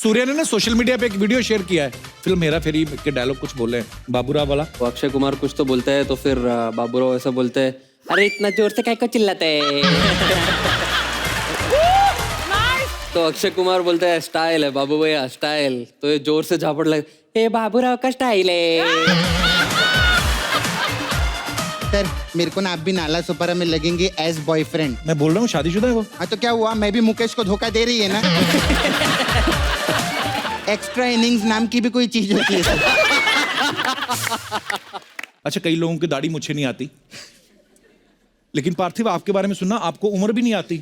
सूर्या ने ना social media पे एक वीडियो शेयर किया है फिल्म हेरा फेरी के डायलॉग कुछ बोले हैं बाबूराव वाला। तो अक्षय कुमार कुछ तो बोलता है तो फिर बाबूराव ऐसा बोलते हैं, अरे इतना जोर से क्या को चिल्लाते है। तो अक्षय कुमार बोलता है स्टाइल है बाबू भैया स्टाइल। तो ये जोर से झापड़ लगे, ये बाबूराव का स्टाइल है। सर मेरे को ना आप भी नाला सुपारा में लगेंगे एज बॉयफ्रेंड। मैं बोल रहा हूँ शादीशुदा है वो। हाँ तो क्या हुआ, मैं भी मुकेश को धोखा दे रही है ना। एक्स्ट्रा इनिंग्स नाम की भी कोई चीज होती है सर। अच्छा कई लोगों की दाढ़ी मुझे नहीं आती, लेकिन पार्थिव आपके बारे में सुनना आपको उम्र भी नहीं आती।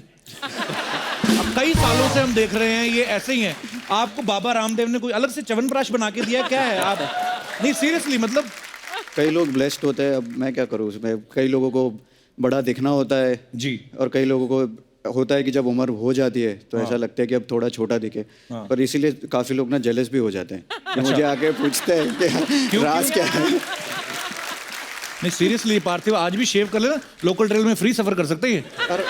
अब कई सालों से हम देख रहे हैं ये ऐसे ही है। आपको बाबा रामदेव ने कोई अलग से च्यवनप्राश बना के दिया क्या है आप? नहीं सीरियसली मतलब कई लोग ब्लेस्ड होते हैं, अब मैं क्या करूँ उसमें। कई लोगों को बड़ा दिखना होता है जी, और कई लोगों को होता है कि जब उम्र हो जाती है तो ऐसा लगता है कि अब थोड़ा छोटा दिखे। पर इसीलिए काफी लोग ना जेलस भी हो जाते हैं कि मुझे आके पूछते हैं कि राज क्या है। नहीं सीरियसली पार्थिव आज भी शेव कर लेना, लोकल ट्रेन में फ्री सफर कर सकते हैं। और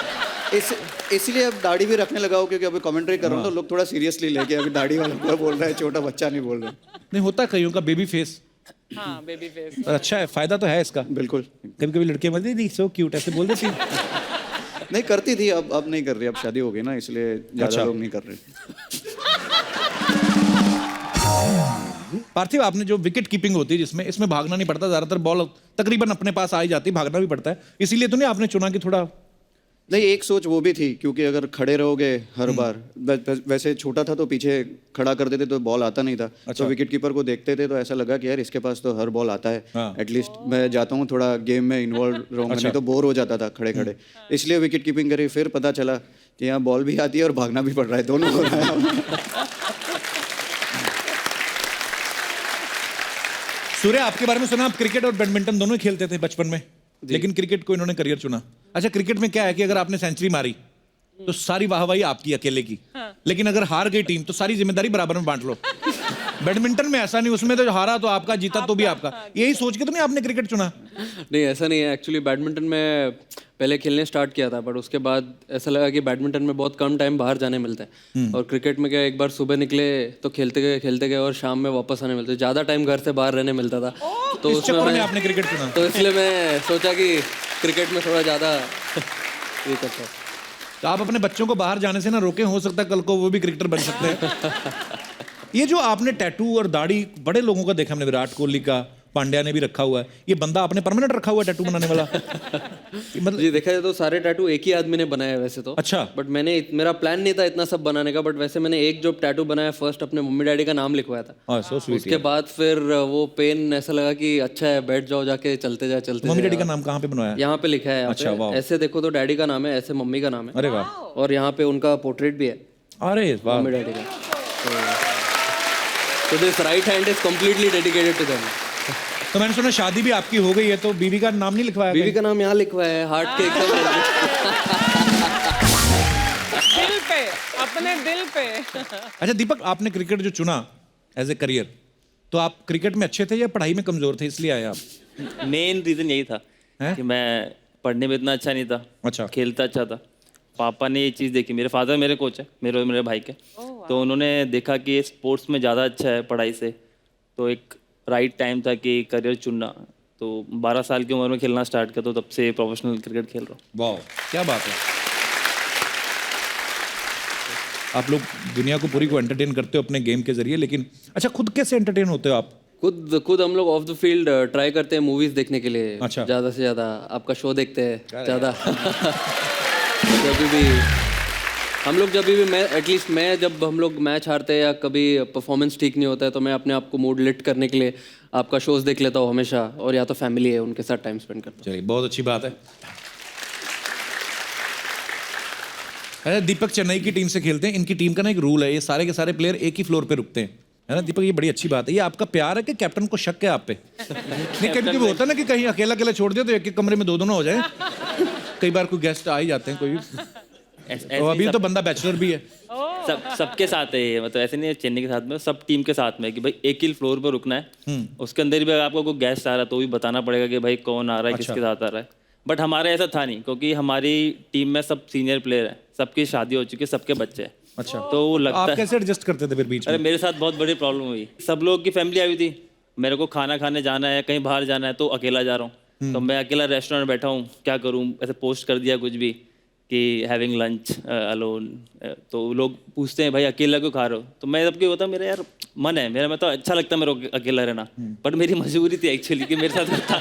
इसीलिए अब दाढ़ी भी रखने लगा हूँ क्योंकि अभी कमेंट्री कर रहा हूँ तो लोग थोड़ा सीरियसली लेके अभी दाढ़ी वाला पूरा बोल रहा है, छोटा बच्चा नहीं बोल रहा। नहीं होता कईयों का बेबी फेस। हाँ बेबी फेस। अच्छा है, फायदा तो है इसका। बिल्कुल। कभी कभी लड़के बोलती थी सो क्यूट ऐसे बोल देती। नहीं करती थी, अब नहीं कर रही, अब शादी हो गई ना इसलिए ज्यादा लोग नहीं कर रहे। पार्थिव आपने जो विकेट कीपिंग होती है जिसमें इसमें भागना नहीं पड़ता, ज्यादातर बॉल तकरीबन अपने पास आ ही जाती, भागना भी पड़ता है, इसीलिए तो नहीं आपने चुना कि थोड़ा। नहीं एक सोच वो भी थी क्योंकि अगर खड़े रहोगे हर बार, वैसे छोटा था तो पीछे खड़ा कर देते तो बॉल आता नहीं था। तो विकेट कीपर को देखते थे तो ऐसा लगा कि यार इसके पास तो हर बॉल आता है, एटलीस्ट मैं जाता हूँ थोड़ा गेम में इन्वॉल्व रहूंगा। नहीं तो बोर हो जाता था खड़े खड़े, इसलिए विकेट कीपिंग करी। फिर पता चला कि यहाँ बॉल भी आती है और भागना भी पड़ रहा है, दोनों हो रहा है। सूर्य आपके बारे में सुना, आप क्रिकेट और बैडमिंटन दोनों ही खेलते थे बचपन में, लेकिन क्रिकेट को इन्होंने करियर चुना। अच्छा क्रिकेट में क्या है कि अगर आपने सेंचुरी मारी तो सारी वाहवाही आपकी अकेले की, लेकिन अगर हार गई टीम तो सारी जिम्मेदारी बराबर में बांट लो। बैडमिंटन में ऐसा नहीं, उसमें तो हारा तो आपका, जीता तो भी आपका। यही सोच के तो नहीं आपने क्रिकेट चुना? नहीं ऐसा नहीं है, एक्चुअली बैडमिंटन में पहले खेलने स्टार्ट किया था, बट उसके बाद ऐसा लगा कि बैडमिंटन में बहुत कम टाइम बाहर जाने मिलता है, और क्रिकेट में क्या एक बार सुबह निकले तो खेलते गए और शाम में वापस आने मिलते, ज़्यादा टाइम घर से बाहर रहने मिलता था। तो इस चक्कर में आपने क्रिकेट चुना? तो इसलिए मैं सोचा कि क्रिकेट में थोड़ा ज़्यादा ये करता हूँ। तो आप अपने बच्चों को बाहर जाने से ना रोके, हो सकता है कल को वो भी क्रिकेटर बन सकते हैं। ये जो आपने टैटू और दाढ़ी बड़े लोगों का देखा हमने, विराट कोहली का, पांड्या ने भी रखा हुआ है, ये बंदा आपने परमानेंट रखा हुआ है टैटू बनाने वाला? मतलब जी देखा जाए तो सारे टैटू एक ही आदमी ने बनाया है वैसे तो। अच्छा। बट मेरा प्लान नहीं था इतना सब बनाने का, बट वैसे मैंने एक जो टैटू बनाया फर्स्ट अपने मम्मी डैडी का नाम लिखवाया था। So sweet. उसके बाद फिर वो पेन ऐसा लगा कि अच्छा है बैठ जाओ जाके, चलते जा। मम्मी डैडी का नाम कहाँ पे बनवाया? यहाँ पे लिखा है। अच्छा, वाह। ऐसे देखो तो डैडी का नाम है, ऐसे मम्मी का नाम है। अरे वाह। और यहाँ पे उनका पोर्ट्रेट भी है। अरे वाह। मम्मी डैडी का। तो this right hand is completely dedicated to them. तो मैंने सुना शादी भी आपकी हो गई है, तो बीवी का नाम नहीं लिखवाया? बीवी का नाम यहाँ लिखवाया है हार्ट के एकदम। दिल पे, अपने दिल पे। अच्छा दीपक, आपने क्रिकेट जो चुना एज ए करियर, तो आप क्रिकेट में अच्छे थे या पढ़ाई में कमजोर थे इसलिए आए आप? मेन रीजन यही था कि मैं पढ़ने में इतना अच्छा नहीं था। अच्छा। खेलता अच्छा था। पापा ने ये चीज़ देखी, मेरे फादर मेरे कोच है, मेरे भाई के, तो उन्होंने देखा कि ये स्पोर्ट्स में ज़्यादा अच्छा है पढ़ाई से, तो एक राइट टाइम था कि करियर चुनना। तो 12 साल की उम्र में खेलना स्टार्ट किया, तो तब से प्रोफेशनल क्रिकेट खेल रहा हूँ। वाह क्या बात है। आप लोग दुनिया को पूरी को एंटरटेन करते हो अपने गेम के जरिए, लेकिन अच्छा खुद कैसे एंटरटेन होते हो आप? खुद हम लोग ऑफ द फील्ड ट्राई करते हैं मूवीज देखने के लिए। अच्छा। ज़्यादा से ज़्यादा आपका शो देखते हैं ज़्यादा। जब भी एटलीस्ट मैं जब हम लोग मैच हारते हैं या कभी परफॉर्मेंस ठीक नहीं होता है तो मैं अपने आप को मूड लिफ्ट करने के लिए आपका शोज देख लेता हूँ हमेशा, और या तो फैमिली है उनके साथ टाइम स्पेंड करता हूँ। चलिए बहुत अच्छी बात है। अरे दीपक चेन्नई की टीम से खेलते हैं, इनकी टीम का ना एक रूल है, ये सारे के सारे प्लेयर एक ही फ्लोर पे रुकते हैं, है ना दीपक? ये बड़ी अच्छी बात है। ये आपका प्यार है कि कैप्टन को शक है आप पे? नहीं कभी कभी होता है ना कि कहीं अकेला अकेला छोड़ दिया तो एक एक कमरे में दो दोनों हो जाए। कई बार कोई गेस्ट आ ही जाते हैं, कोई भी। और अभी तो बंदा बैचलर भी है। सबके साथ है ये, मतलब ऐसे नहीं है चेन्नई के साथ में, सब टीम के साथ में कि भाई एक ही फ्लोर पर रुकना है। उसके अंदर भी अगर आपको कोई गेस्ट आ रहा है तो भी बताना पड़ेगा कि भाई कौन आ रहा है, किसके साथ आ रहा है। बट हमारे ऐसा था नहीं, क्योंकि हमारी टीम में सब सीनियर प्लेयर हैं, सबकी शादी हो चुकी है, सबके बच्चे हैं, अच्छा, तो वो आप लगता है। कैसे एडजस्ट करते थे फिर बीच अरे में? मेरे साथ बहुत बड़ी प्रॉब्लम हुई। सब लोग की फैमिली आई हुई थी, मेरे को खाना खाने जाना है, कहीं बाहर जाना है, तो अकेला जा रहा हूँ। तो मैं अकेला रेस्टोरेंट में बैठा हूँ, क्या करूँ, ऐसे पोस्ट कर दिया कुछ भी कि हैविंग लंच अलोन। तो लोग पूछते हैं भाई अकेला क्यों खा रहे हो, तो मैं सबको होता मेरा यार मन है मेरा, मैं तो अच्छा लगता है मेरे को अकेला रहना, बट मेरी मजबूरी थी एक्चुअली कि मेरे साथ था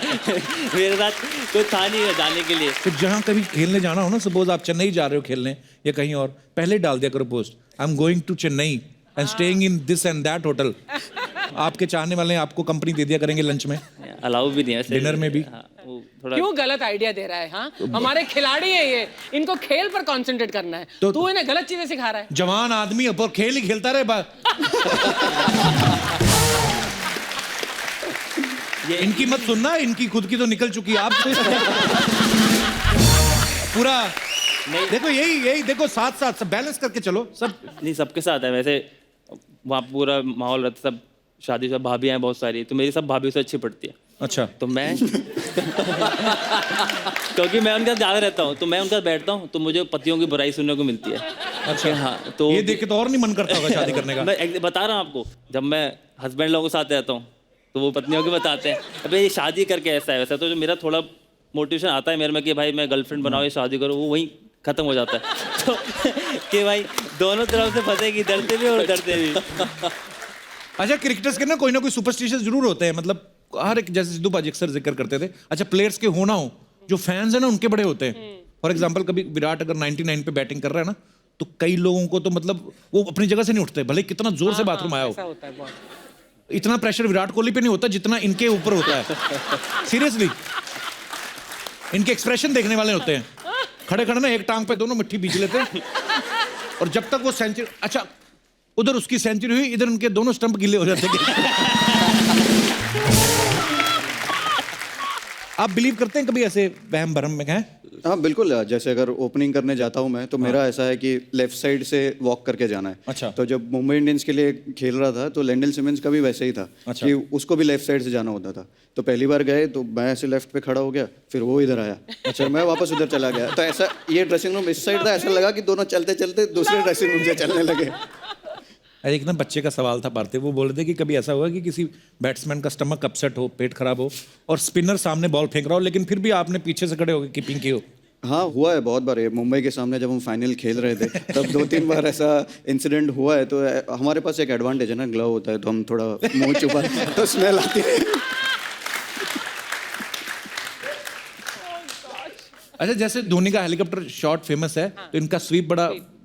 मेरे साथ कोई था नहीं जाने के लिए। तो जहाँ कभी खेलने जाना हो ना, सपोज आप चेन्नई जा रहे हो खेलने या कहीं और, पहले डाल दिया करो post, I am going to Chennai and staying in this and that hotel. आपके चाहने वाले आपको कंपनी दे दिया करेंगे लंच में, अलाउ भी नहीं है ऐसे। डिनर में भी। हाँ, वो थोड़ा क्यों गलत आइडिया दे रहा है? हाँ, हमारे खिलाड़ी है ये, इनको खेल पर कंसंट्रेट करना है, तो- तू इन्हें गलत चीजें सिखा रहा है। जवान आदमी ऊपर खेल ही खेलता रहे ये इनकी मत सुनना, इनकी खुद की तो निकल चुकी है, आप पूरा नहीं। देखो यही देखो, साथ साथ सब बैलेंस करके चलो सब। नहीं सबके साथ है वैसे, वहाँ पूरा माहौल रहता, सब शादी सब भाभियाँ हैं बहुत सारी, तो मेरी सब भाभी से अच्छी पड़ती है। अच्छा, तो मैं क्योंकि मैं उनके साथ ज़्यादा रहता हूँ, तो मैं उनके साथ बैठता हूँ तो मुझे पतियों की बुराई सुनने को मिलती है। अच्छा, हाँ, तो ये देख के तो और नहीं मन करता होगा शादी करने का। मैं बता रहा हूँ आपको, जब मैं हस्बैंड लोगों के साथ रहता हूँ तो वो पत्नियों को बताते हैं अबे ये शादी करके ऐसा है वैसा, तो जो मेरा थोड़ा मोटिवेशन आता है मेरे में कि भाई मैं गर्लफ्रेंड बनाओ या शादी करो, वो वहीं खत्म हो जाता है तो कि भाई दोनों तरफ से फंसेगी, डरते भी और डरते भी। अच्छा, क्रिकेटर्स के ना कोई सुपरस्टिशियस जरूर होते हैं, मतलब हर एक, जैसे सिद्धू पाजी अक्सर जिक्र करते थे। अच्छा, प्लेयर्स के हो ना हो, जो फैंस है ना उनके बड़े होते हैं। फॉर एग्जांपल कभी विराट अगर 99 पे बैटिंग कर रहा है ना, तो कई लोगों को तो मतलब वो अपनी जगह से नहीं उठते, भले कितना जोर से बाथरूम आया ऐसा हो। होता है बहुत। इतना प्रेशर विराट कोहली पे नहीं होता जितना इनके ऊपर होता है। सीरियसली, इनके एक्सप्रेशन देखने वाले होते हैं। खड़े खड़े ना एक टांग पे दोनों मिट्टी बीच लेते हैं, और जब तक वो सेंचुरी, अच्छा उधर उसकी सेंचुरी हुई, इधर उनके दोनों स्टंप गिले हो जाते हैं। आप बिलीव करते हैं कभी ऐसे वहम भरम में हैं? हाँ बिल्कुल, जैसे अगर ओपनिंग करने जाता हूँ मैं, तो मेरा ऐसा है कि लेफ्ट साइड से वॉक करके जाना है। अच्छा। तो जब मुंबई इंडियंस के लिए खेल रहा था तो लेंडल सिमंस का भी वैसे ही था। अच्छा। कि उसको भी लेफ्ट साइड से जाना होता था। तो पहली बार गए तो मैं ऐसे लेफ्ट पे खड़ा हो गया, फिर वो इधर आया, अच्छा मैं वापस उधर चला गया। तो ऐसा, ये ड्रेसिंग रूम इस साइड था, ऐसा लगा कि दोनों चलते चलते दूसरे ड्रेसिंग रूम से चलने लगे। एक ना बच्चे का सवाल था पार्थिव, वो बोल रहे थे कि कभी ऐसा हुआ कि किसी बैट्समैन का स्टमक अपसेट हो, पेट खराब हो, और स्पिनर सामने बॉल फेंक रहा हो, लेकिन फिर भी आपने पीछे से खड़े होकर कीपिंग की हो? हाँ हुआ है बहुत बार। ये मुंबई के सामने जब हम फाइनल खेल रहे थे तब 2-3 बार ऐसा इंसिडेंट हुआ है। तो हमारे पास एक एडवांटेज है ना, ग्लव होता है, तो हम थोड़ा मुंह छुपा तो स्मेल आती है। अच्छा, जैसे धोनी का हेलीकॉप्टर शॉट फेमस है, तो इनका स्वीप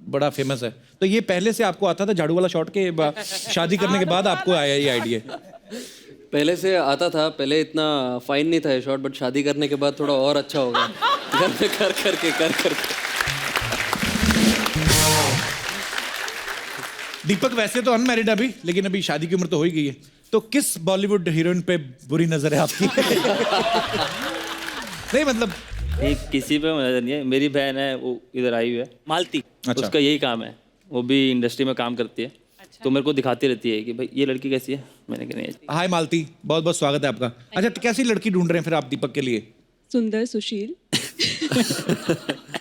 बड़ा फेमस है। तो ये पहले से आपको आता था झाड़ू वाला शॉट के शादी करने के बाद आपको आया ये आइडिया? पहले से आता था, पहले इतना फाइन नहीं था ये शॉट, बट शादी करने के बाद थोड़ा और अच्छा होगा। घर में कर करके दीपक वैसे तो अनमैरिड अभी, लेकिन अभी शादी की उम्र तो हो ही गई है। तो किस बॉलीवुड हीरोइन पे बुरी नजर है आपकी? नहीं मतलब ये किसी पे नजर नहीं है। मेरी बहन है, वो इधर आई हुई है, मालती। अच्छा। उसका यही काम है, वो भी इंडस्ट्री में काम करती है। तो मेरे को दिखाती रहती है कि भाई ये लड़की कैसी है, मैंने कहा नहीं। हाय मालती, बहुत बहुत स्वागत है आपका। अच्छा, तो कैसी लड़की ढूंढ रहे हैं फिर आप दीपक के लिए? सुंदर, सुशील।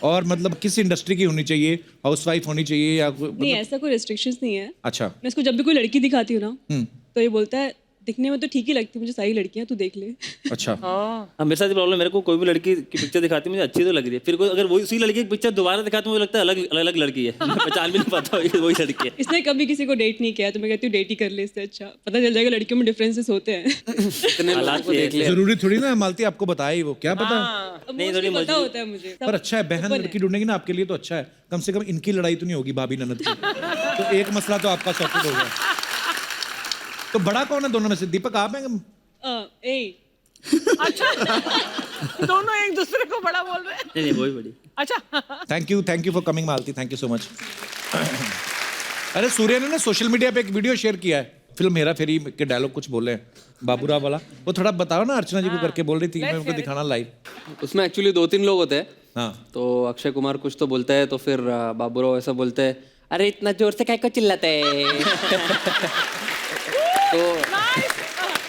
और मतलब किस इंडस्ट्री की होनी चाहिए? हाउसवाइफ होनी चाहिए या नहीं, ऐसा कोई रेस्ट्रिक्शंस नहीं है। अच्छा। मैं इसको जब भी कोई लड़की दिखाती हूँ ना, तो ये बोलता है दिखने में तो ठीक ही लगती है मुझे, सारी लड़कियां तू देख ले। अच्छा, हाँ, मेरे साथ प्रॉब्लम, मेरे को कोई भी लड़की की पिक्चर दिखाती है मुझे अच्छी तो लग रही है, फिर कोई अगर वही उसी लड़की की पिक्चर दोबारा दिखाती है मुझे लगता है अलग अलग लड़की है। मैं पहचान भी नहीं पाता वही लड़की है। इसने कभी किसी को डेट नहीं किया, तो मैं कहती हूँ डेट ही कर ले, इससे अच्छा पता चल जाएगा लड़कियों में डिफरेंसेस होते हैं। इतने लोगों को देख लिया। जरूरी थोड़ी ना मालती आपको बताए ही, वो क्या पता। नहीं, थोड़ी पता होता है मुझे। पर अच्छा है, बहन लड़की ढूंढेगी ना आपके लिए तो अच्छा है, कम से कम इनकी लड़ाई तो नहीं होगी भाभी ननद की। तो एक मसला तो आपका सॉर्टेड हो गया। तो बड़ा कौन है दोनों में से, दीपक आप हैं? अच्छा, दोनों एक दूसरे को बड़ा बोल रहे हैं। नहीं वही बड़ी। अच्छा, thank you for coming Malati, thank you so much. अरे सूर्य ने ना सोशल मीडिया पे एक वीडियो शेयर किया है, फिल्म हेरा फेरी के डायलॉग कुछ बोले हैं बाबूराव वाला, वो थोड़ा बताओ ना। अर्चना जी को करके बोल रही थी, मैं उनको दिखाना लाइव। उसमें एक्चुअली 2-3 लोग होते हैं। हाँ, तो अक्षय कुमार कुछ तो बोलता है, तो फिर बाबूराव ऐसा बोलते हैं, अरे इतना जोर से काय को चिल्लाते है।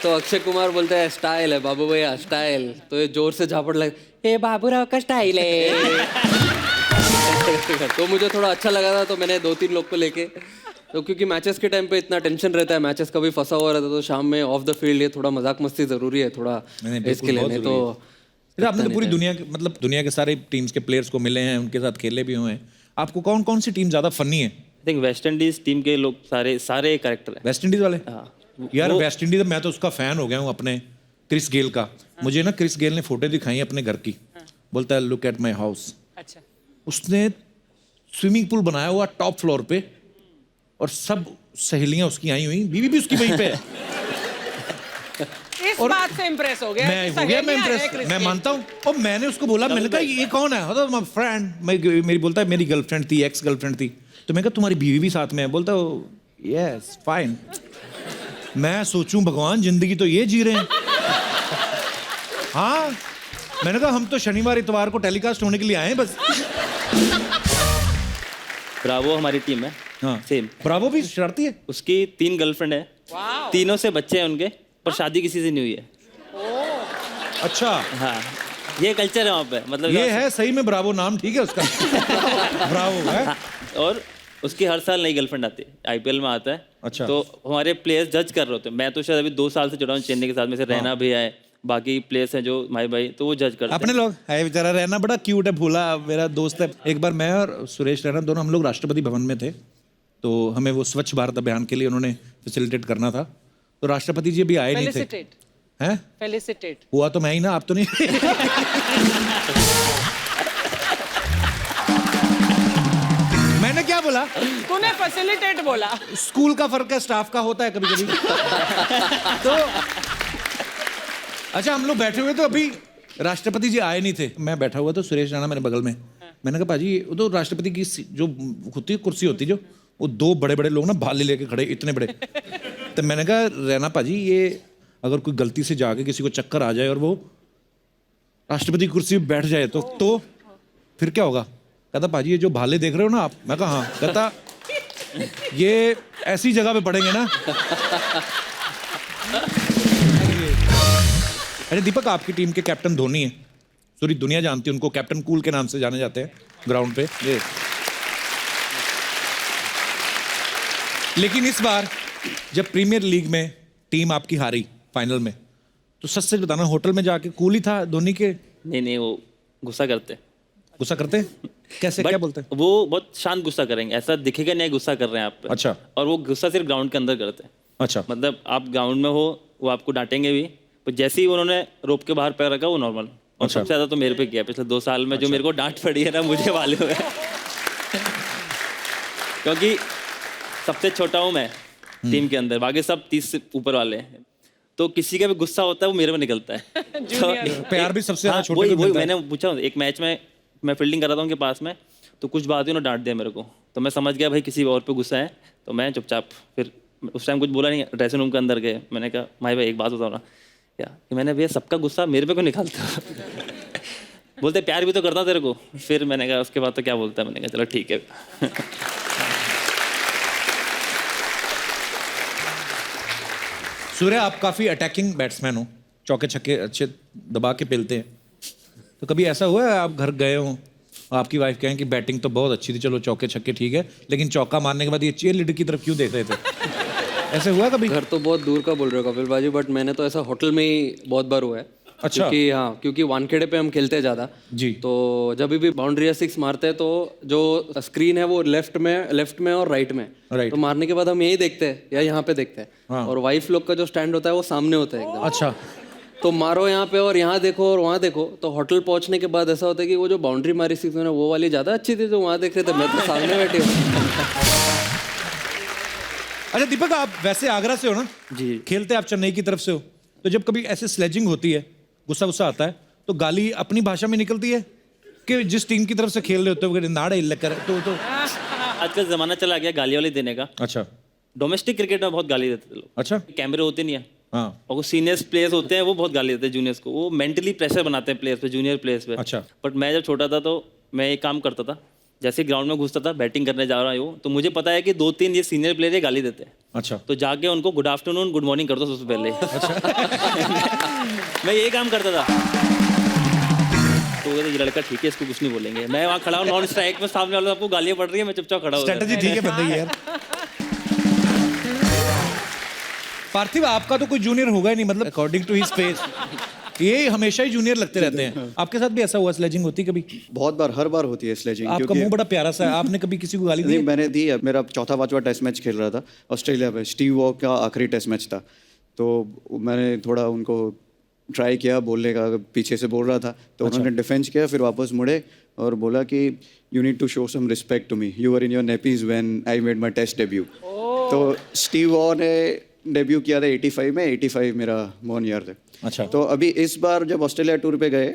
तो अक्षय कुमार बोलता है स्टाइल है बाबू भैया, स्टाइल। तो ये जोर से झापड़ लगे, ए बाबूराव का स्टाइल है। तो मुझे थोड़ा अच्छा लगा था, तो मैंने 2-3 लोग को लेके, तो क्योंकि मैचेस के टाइम पे इतना टेंशन रहता है, मैचेस कभी फंसा हुआ रहता है, तो शाम में ऑफ द फील्ड ये थोड़ा मजाक मस्ती जरूरी है थोड़ा इसके लिए, नहीं तो फिर आपने तो पूरी दुनिया के मतलब दुनिया के सारे टीम्स के प्लेयर्स को मिले हैं, उनके साथ खेले भी हुए हैं। आपको कौन कौन सी टीम ज्यादा फनी है? I think West Indies team के लोग सारे कैरेक्टर है। वेस्ट इंडीज वाले? हाँ यार वेस्ट इंडीज मैं तो उसका फैन हो गया हूँ अपने क्रिस गेल का। मुझे ना क्रिस गेल ने फोटो दिखाई अपने घर की, बोलता है लुक एट माई हाउस। अच्छा, उसने स्विमिंग पूल बनाया हुआ टॉप फ्लोर पे, और सब सहेलियां उसकी आई हुई, बीवी भी उसकी वहीं पे है। इस बात से इम्प्रेस हो गया मैं कि हो गया, मैं सहेलियां हैं इम्प्रेस, क्रिस मैं गेल। मानता हूँ। और मैंने उसको बोला, मैंने कहा ये कौन है? तो माय फ्रेंड, मेरी बोलता है मेरी गर्लफ्रेंड थी, एक्स गर्लफ्रेंड थी। तो मैं कहा तुम्हारी बीवी भी साथ में है? बोलता यस फाइन। मैं सोचूं भगवान जिंदगी तो ये जी रहे हैं। हाँ, मैंने कहा हम तो शनिवार इतवार को टेलीकास्ट होने के लिए आए हैं बस। ब्रावो हमारी टीम है। हाँ सेम। ब्रावो भी शरारती है। उसकी 3 गर्लफ्रेंड है, तीनों से बच्चे हैं उनके, पर शादी किसी से नहीं हुई है। अच्छा, हाँ, ये कल्चर है वहाँ पे, मतलब ये है सही में ब्रावो नाम, ठीक है उसका। ब्रावो है। हाँ, और उसकी हर साल नई गर्लफ्रेंड आती है, आईपीएल में आता है। अच्छा। तो हमारे प्लेयर्स जज कर रहे होते हैं। मैं तो शायद अभी 2 साल से जुड़ा हूँ चेन्नई के साथ, में से रहना भी है, बाकी प्लेयर्स हैं जो भाई, तो वो जज करते अपने लोग है बेचारा, रहना बड़ा क्यूट है, भोला मेरा दोस्त है। एक बार मैं और सुरेश रैना दोनों हम लोग राष्ट्रपति भवन में थे, तो हमें वो स्वच्छ भारत अभियान के लिए उन्होंने फैसिलिटेट करना था। तो राष्ट्रपति जी भी आए नहीं थे। फेलिसिटेट, हैं? फेलिसिटेट। हुआ तो मैं ही ना, आप तो नहीं। मैंने क्या बोला? तूने फैसिलिटेट बोला। स्कूल का फर्क है, स्टाफ का होता है कभी कभी। तो अच्छा, हम लोग बैठे हुए तो अभी राष्ट्रपति जी आए नहीं थे। मैं बैठा हुआ तो सुरेश राणा मेरे बगल में। मैंने कहा पाजी, वो तो राष्ट्रपति की जो होती है कुर्सी होती है, जो वो 2 बड़े बड़े लोग ना भाले लेके खड़े, इतने बड़े। तो मैंने कहा रैना पाजी, ये अगर कोई गलती से जाके किसी को चक्कर आ जाए और वो राष्ट्रपति की कुर्सी पे बैठ जाए तो फिर क्या होगा? कहता पाजी ये जो भाले देख रहे हो ना आप। मैं कहा हाँ। कहता ये ऐसी जगह पे पड़ेंगे ना। अरे दीपक, आपकी टीम के कैप्टन धोनी है, पूरी दुनिया जानती है उनको, कैप्टन कूल के नाम से जाने जाते हैं ग्राउंड पे। ये लेकिन इस बार जब प्रीमियर लीग में टीम आपकी हारी फाइनल में, तो सच सच बताना होटल में जाके कूल ही था धोनी के? नहीं, वो गुस्सा करते। गुस्सा करते? कैसे, क्या बोलते हैं? वो बहुत शांत गुस्सा करेंगे, ऐसा दिखेगा नहीं गुस्सा कर रहे हैं आप पे। अच्छा। और वो गुस्सा सिर्फ ग्राउंड के अंदर करते हैं। अच्छा, मतलब आप ग्राउंड में हो, वो आपको डांटेंगे भी, पर जैसे ही उन्होंने रोप के बाहर पैर रखा वो नॉर्मल। और सबसे ज्यादा तो मेरे पे किया पिछले 2 साल में, जो मेरे को डांट पड़ी है ना, मुझे वाले हुए। क्योंकि सबसे छोटा हूँ मैं टीम के अंदर, बाकी सब 30 से ऊपर वाले हैं, तो किसी का भी गुस्सा होता है वो मेरे में निकलता है। तो प्यार भी सबसे हाँ, ज्यादा छोटे को वही मिलता है। मैंने पूछा, एक मैच में मैं फील्डिंग कर रहा था उनके पास में, तो कुछ बात ही उन्होंने डांट दिया मेरे को, तो मैं समझ गया भाई किसी और पे गुस्सा है। तो मैं चुपचाप, फिर उस टाइम कुछ बोला नहीं, ड्रेसिंग रूम के अंदर गए। मैंने कहा भाई एक बात बताओ ना, क्या कि मैंने भैया सबका गुस्सा मेरे पे क्यों निकालता? बोलते प्यार भी तो करता तेरे को। फिर मैंने कहा उसके बाद तो क्या बोलता है, मैंने कहा चलो ठीक है। सूर्य, आप काफी अटैकिंग बैट्समैन हो, चौके छक्के अच्छे दबा के पेलते हैं। तो कभी ऐसा हुआ है आप घर गए हो, आपकी वाइफ कहें कि बैटिंग तो बहुत अच्छी थी, चलो चौके छक्के ठीक है, लेकिन चौका मारने के बाद ये चीयर लीडर की तरफ क्यों देख रहे थे? ऐसे हुआ कभी? घर तो बहुत दूर का बोल रहे हो कपिल बाजी, बट मैंने तो ऐसा होटल में ही बहुत बार हुआ है। अच्छा। क्योंकि वानखेड़े पे हम खेलते हैं ज़्यादा जी। तो जब भी बाउंड्री या 6 मारते हैं तो जो स्क्रीन है वो लेफ्ट में और राइट में। राइट। तो मारने के बाद हम यही देखते हैं या यहाँ पे देखते हैं। हाँ। और वाइफ लोग का जो स्टैंड होता है वो सामने होता है एकदम। अच्छा। तो मारो यहाँ पे और यहाँ देखो और वहाँ देखो, तो होटल पहुँचने के बाद ऐसा होता है कि वो जो बाउंड्री मारी 6 में वो वाली ज़्यादा अच्छी थी, जो वहाँ देख रहे थे, मैं तो सामने बैठी हूँ। अच्छा दीपक, आप वैसे आगरा से हो ना? जी। खेलते आप चेन्नई की तरफ से हो, तो जब कभी ऐसे स्लेजिंग होती है, गुस्सा आता है, तो गाली अपनी भाषा में निकलती है कि जिस टीम की तरफ से खेल रहे होते हो नाड़े लेकर तो आजकल जमाना चला गया गाली वाली देने का। अच्छा। डोमेस्टिक क्रिकेट में बहुत गाली देते थे लोग। अच्छा। कैमरे होते नहीं है, हाँ। और वो सीनियर्स प्लेयर्स होते हैं वो बहुत गाली देते हैं जूनियर्स को, वो मेंटली प्रेशर बनाते हैं प्लेयर्स पे, जूनियर प्लेयर्स पे। अच्छा। बट मैं जब छोटा था तो मैं एक काम करता था, जैसे ग्राउंड में घुसता था, बैटिंग करने जा रहा हूँ, तो मुझे पता है कि 2-3 ये सीनियर प्लेयर ये गाली देते हैं। अच्छा। तो जाके उनको गुड आफ्टरनून गुड मॉर्निंग कर दो सबसे पहले। मैं ये काम करता था। तो हो गया, तो ये लड़का ठीक है, इसको कुछ नहीं बोलेंगे। मैं वहाँ खड़ा हूँ नॉन स्ट्राइक में, सामने वाले आपको गालियाँ पड़ रही है, मैं चुपचाप खड़ा हूँ। स्ट्रेटजी ठीक है बंदे की यार। पार्थिव, आपका तो कोई जूनियर होगा ही नहीं, मतलब अकॉर्डिंग टू हिज फेस ये हमेशा ही जूनियर लगते रहते हैं। आपके साथ भी ऐसा हुआ, स्लेजिंग होती कभी? बहुत बार, हर बार होती है स्लेजिंग। आपका मुंह बड़ा प्यारा सा है, आपने कभी किसी को गाली दी? नहीं, मैंने दी है। मेरा चौथा पांचवा टेस्ट मैच खेल रहा था ऑस्ट्रेलिया में, स्टीव वॉ का आखिरी टेस्ट मैच था, तो मैंने थोड़ा उनको ट्राई किया बोलने का, पीछे से बोल रहा था तो उन्होंने डिफेंस किया, फिर वापस मुड़े और बोला कि you need to show some respect to me, you are in your nappies when I made my test debut. तो स्टीव वॉ ने डेब्यू किया था 85 में, 85 मेरा बोर्न ईयर थे। अच्छा। तो अभी इस बार जब ऑस्ट्रेलिया टूर पे गए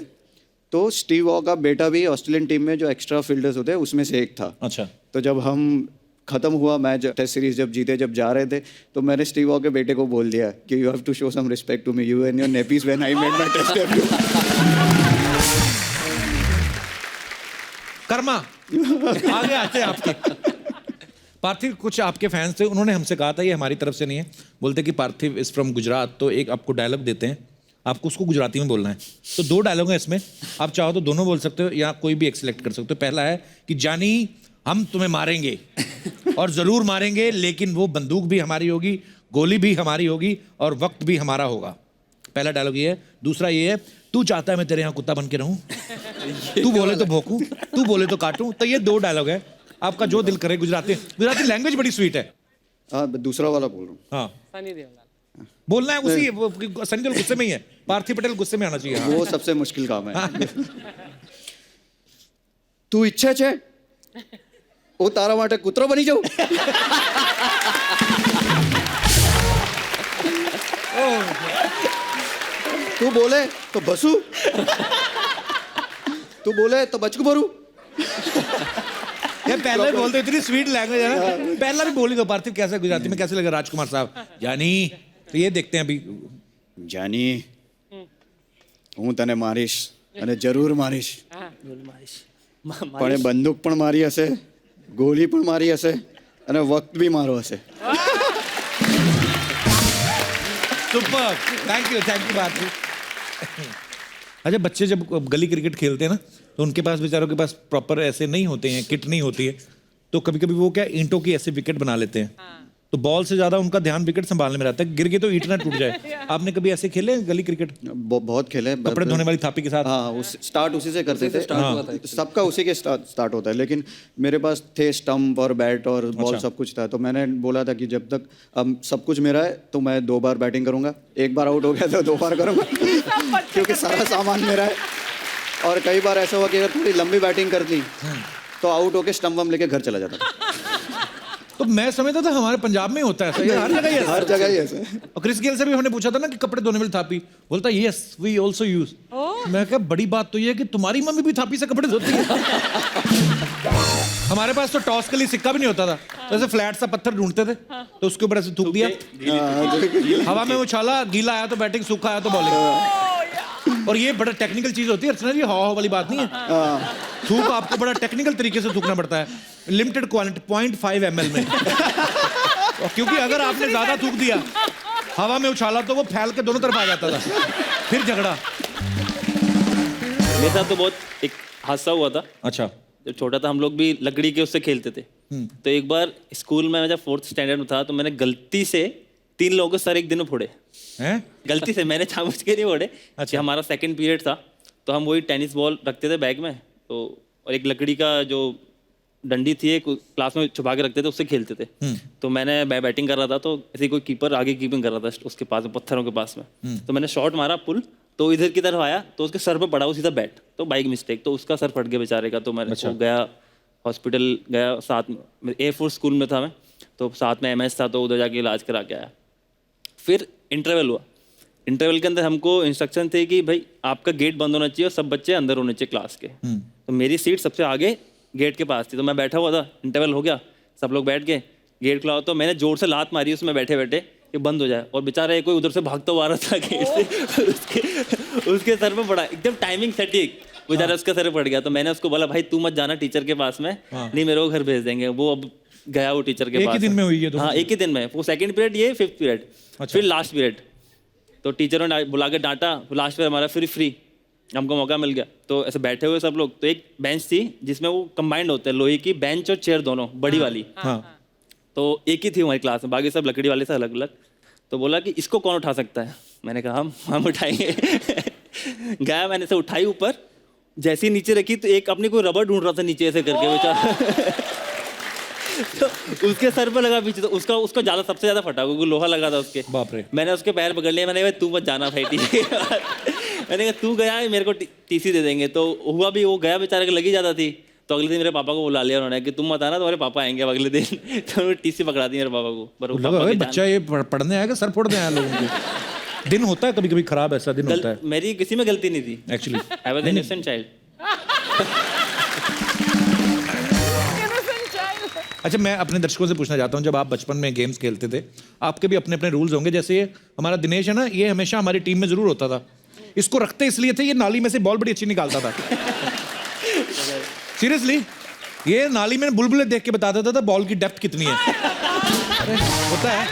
तो स्टीव वॉ का बेटा भी ऑस्ट्रेलियन टीम में जो एक्स्ट्रा फील्डर्स होते हैं उसमें से एक था। अच्छा। तो जब हम खत्म हुआ मैच, टेस्ट सीरीज जब जीते, जब जा रहे थे, तो मैंने स्टीव वॉ के बेटे को बोल दिया कि you have to show some respect to me, you and your nappies when I made my test debut. कर्मा आगे आते हैं आपके। पार्थिव, कुछ आपके फैंस थे, उन्होंने हमसे कहा था, ये हमारी तरफ से नहीं है, बोलते कि पार्थिव इज फ्रॉम गुजरात, तो एक आपको डायलॉग देते हैं, आपको उसको गुजराती में बोलना है। तो 2 डायलॉग हैं इसमें, आप चाहो तो दोनों बोल सकते हो या कोई भी एक सिलेक्ट कर सकते हो। पहला है कि जानी हम तुम्हें मारेंगे और ज़रूर मारेंगे, लेकिन वो बंदूक भी हमारी होगी, गोली भी हमारी होगी और वक्त भी हमारा होगा। पहला डायलॉग ये है। दूसरा ये है, तू चाहता है मैं तेरे यहाँ कुत्ता बन के रहूं, तू बोले तो भौंकूं, तू बोले तो काटूं। तो ये 2 डायलॉग है, आपका जो दिल करे। गुजराती लैंग्वेज बड़ी स्वीट है। हाँ, दूसरा वाला बोल रहा हूँ। हाँ, सनी देओल बोलना है उसी, सनी देओल गुस्से में ही है, पार्थिव पटेल गुस्से में आना चाहिए। हाँ। वो सबसे मुश्किल काम है। तू इच्छा छे ओ तारा माटे कुतरो बनी जाऊ। तू बोले तो बसू, तू बोले तो बचकू भरू। यार पहला भी बोलते, इतनी स्वीट लैंग्वेज है ना, पहला भी बोली दो। पार्थिव कैसा गुजराती में कैसे लगा राजकुमार साहब? यानी तो ये देखते हैं अभी। जानी હું તને મારીશ અને જરૂર મારીશ, પણ એ બંદૂક પણ મારી હશે, ગોળી પણ મારી હશે અને વખત બી મારો હશે। सुपर, थैंक यू पार्थिव। अच्छा, बच्चे जब गली क्रिकेट खेलते हैं ना, तो उनके पास बेचारों के पास प्रॉपर ऐसे नहीं होते हैं, किट नहीं होती है, तो कभी कभी वो क्या ईंटों की ऐसे विकेट बना लेते हैं। तो बॉल से ज्यादा उनका ध्यान विकेट संभालने में रहता है, गिर गए तो ईंट ना टूट जाए। आपने कभी ऐसे खेले गली क्रिकेट? बहुत खेले, कपड़े धोने वाली थापी के साथ। हाँ, स्टार्ट उसी से करते थे। सबका उसी के स्टार्ट होता है, लेकिन मेरे पास थे स्टंप और बैट और बॉल, सब कुछ था। तो मैंने बोला था कि जब तक अब सब कुछ मेरा है तो मैं 2 बार बैटिंग करूंगा, 1 बार आउट हो गया तो 2 बार करूंगा, क्योंकि सारा सामान मेरा है। और कई बार ऐसा हुआ कि अगर थोड़ी लंबी बैटिंग कर ली तो आउट होके स्टंप वम लेके घर चला जाता था। तो मैं समझता था हमारे पंजाब में होता है ऐसा, ये हर जगह ही ऐसा। हर जगह ही ऐसा है। और क्रिस गेल से भी हमने पूछा था ना कि कपड़े धोने वाली थापी, बोलता यस वी आल्सो यूज। मैं कहा बड़ी बात तो ये है कि तुम्हारी मम्मी भी थापी से कपड़े धोती है। हमारे पास तो टॉस के लिए सिक्का भी नहीं होता था, तो ऐसे फ्लैट सा पत्थर ढूंढते थे, तो उसके ऊपर ऐसे थूक दिया, हवा में उछाला, गीला आया तो बैटिंग, सूखा आया तो बॉलिंग। और ये बड़ा टेक्निकल चीज होती है अर्चना जी, हाव वाली बात नहीं है। थूक आपको बड़ा टेक्निकल तरीके से थूकना पड़ता है, लिमिटेड क्वांटिटी 0.5 ml में। क्योंकि अगर आपने ज्यादा थूक दिया, हवा में उछाला, तो वो फैल के दोनों तरफ आ जाता था, फिर झगड़ा। मेरे साथ तो बहुत एक हादसा हुआ था। अच्छा। जब छोटा था हम लोग भी लकड़ी के उससे खेलते थे। तो एक बार स्कूल में जब 4th स्टैंडर्ड में था, तो मैंने गलती से 3 लोगों को सर एक दिन में फोड़े। हैं? गलती से, मैंने जानबूझ के नहीं फोड़े। अच्छा। हमारा 2nd पीरियड था, तो हम वही टेनिस बॉल रखते थे बैग में, तो और एक लकड़ी का जो डंडी थी, एक क्लास में छुपा के रखते थे, उससे खेलते थे। तो मैं बैटिंग कर रहा था, तो ऐसे कोई कीपर आगे कीपिंग कर रहा था उसके पास में, पत्थरों के पास में। तो मैंने शॉट मारा पुल, तो इधर की तरफ आया, तो उसके सर पे पड़ा वो सीधा बैट, तो बाइक मिस्टेक, तो उसका सर फट गया बेचारे का। तो मैंने वो गया हॉस्पिटल गया, साथ में एयरफोर्स स्कूल में था मैं, तो साथ में MS था, तो उधर जाके इलाज करा के आया। फिर इंटरवल हुआ। इंटरवल के अंदर हमको इंस्ट्रक्शन थे कि भाई आपका गेट बंद होना चाहिए और सब बच्चे अंदर होने चाहिए क्लास के। तो मेरी सीट सबसे आगे गेट के पास थी, तो मैं बैठा हुआ था, इंटरवल हो गया, सब लोग बैठ गए, गेट खुला, तो मैंने जोर से लात मारी उसमें बैठे बैठे कि बंद हो जाए, और बेचारा कोई उधर से भागता हुआ आ रहा था गेट से, उसके सर पे पड़ा, एकदम टाइमिंग सटीक, बेचारा उसके सर पे पड़ गया। तो मैंने उसको बोला भाई तू मत जाना टीचर के पास में, नहीं मेरे को घर भेज देंगे। वो अब गया वो टीचर के पास। एक ही दिन में हुई है? हाँ, एक ही दिन में, वो 2nd पीरियड, ये 5th पीरियड। फिर लास्ट पीरियड, तो टीचरों ने बुला के डांटा, लास्ट पीरियड हमारा फिर फ्री, हमको मौका मिल गया तो ऐसे बैठे हुए सब लोग, तो एक बेंच थी जिसमें वो कंबाइंड होते हैं, लोहे की बेंच और चेयर दोनों बड़ी वाली। हाँ तो एक ही थी हमारी क्लास में, बाकी सब लकड़ी वाले से अलग अलग। तो बोला कि इसको कौन उठा सकता है, मैंने कहा हम उठाएंगे। गया, मैंने से उठाई ऊपर, जैसे ही नीचे रखी तो एक अपनी कोई रबर ढूंढ रहा था नीचे ऐसे करके बेचारा। तो उसके सर पर लगा पीछे, तो उसका ज्यादा सबसे ज्यादा फटा क्योंकि लोहा लगा था उसके। बाप रे। मैंने उसके पैर पकड़ लिए, मैंने कहा तू मत जाना भाई, ठीक है। मैंने कहा तू गया मेरे को टीसी दे देंगे। तो हुआ भी, वो गया बेचारे को लगी जाता थी। तो अगले दिन मेरे पापा को बुला लिया उन्होंने कि तुम मत आना, तुम्हारे पापा आएंगे अगले दिन। तो उन्होंने टीसी पकड़ा दी मेरे पापा को। पर वो लगा पापा भाई के बच्चा ये पढ़ने आएगा, सर फोड़ने आया लोगों के। दिन होता है कभी कभी खराब, ऐसा दिन होता है मेरी किसी में गलती नहीं थी actually. I was an innocent child. अच्छा, मैं अपने दर्शकों से पूछना चाहता हूँ, जब आप बचपन में गेम्स खेलते थे आपके भी अपने अपने रूल्स होंगे। जैसे ये हमारा दिनेश है ना, ये हमेशा हमारी टीम में जरूर होता था। इसको रखते इसलिए थे, ये नाली में से बॉल बड़ी अच्छी निकालता था। सीरियसली, ये नाली में बुलबुले देख के बता देता था बॉल की डेप्थ कितनी है। अरे होता है,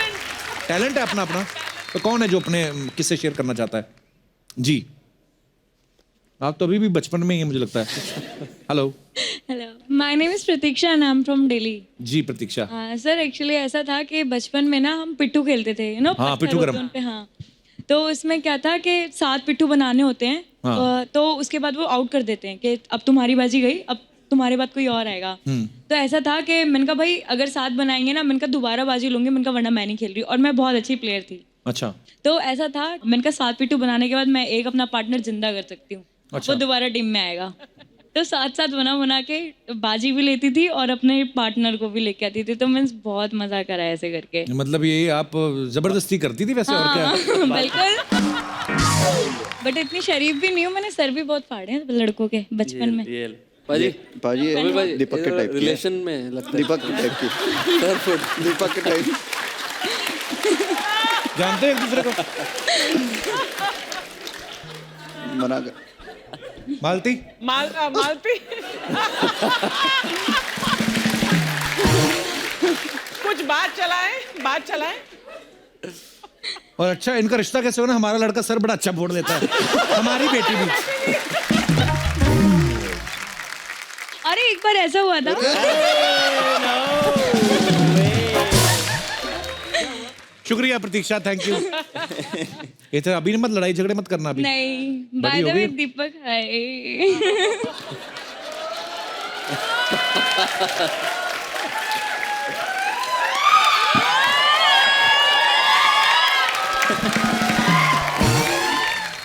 टैलेंट है अपना अपना। तो कौन है जो अपने किससे शेयर करना चाहता है? जी, आप तो अभी भी बचपन में ही है मुझे लगता है। Hello. Hello, my name is Pratiksha and I am from Delhi. जी प्रतीक्षा। सर एक्चुअली ऐसा था कि बचपन में ना हम पिट्ठू खेलते थे, यू नो। हाँ, पिट्ठू गरम। पे, हाँ। तो उसमें क्या था कि 7 पिट्ठू बनाने होते हैं। हाँ। तो उसके बाद वो आउट कर देते हैं कि अब तुम्हारी बाजी गई, अब तुम्हारे बाद कोई और आएगा। तो ऐसा था कि मैंने कहा भाई अगर 7 बनाएंगे ना, मैंने कहा दोबारा बाजी लूंगी, मैंने कहा वरना मैं नहीं खेल रही। और मैं बहुत अच्छी प्लेयर थी। अच्छा। तो ऐसा था, मैंने कहा 7 पिट्ठू बनाने के बाद मैं एक अपना पार्टनर जिंदा कर सकती हूँ। अच्छा। वो दोबारा टीम में आएगा। तो 7 बना के बाजी भी लेती थी और अपने पार्टनर को भी लेके आती थी। तो मैं बहुत मजा करा ऐसे करके। मतलब ये आप जबरदस्ती करती थी वैसे? और क्या? बिल्कुल। बट इतनी शरीफ भी नहीं हूँ, मैंने सर भी बहुत फाड़े हैं लड़कों के बचपन में। पाजी पाजी दीपक के टाइप की है। रिलेशन में लगता है। दीपक के टाइप की। दीपक के टाइप। जानते हैं एक दूसरे को? मना कर। मालती। मालती। कुछ बात चलाएं। और अच्छा, इनका रिश्ता कैसे हो ना, हमारा लड़का सर बड़ा अच्छा फोड़ देता है, हमारी बेटी भी। अरे एक बार ऐसा हुआ था। शुक्रिया प्रतीक्षा, थैंक यू। ये तो अभी मत लड़ाई झगड़े मत करना अभी। नहीं, बाय द वे दीपक है।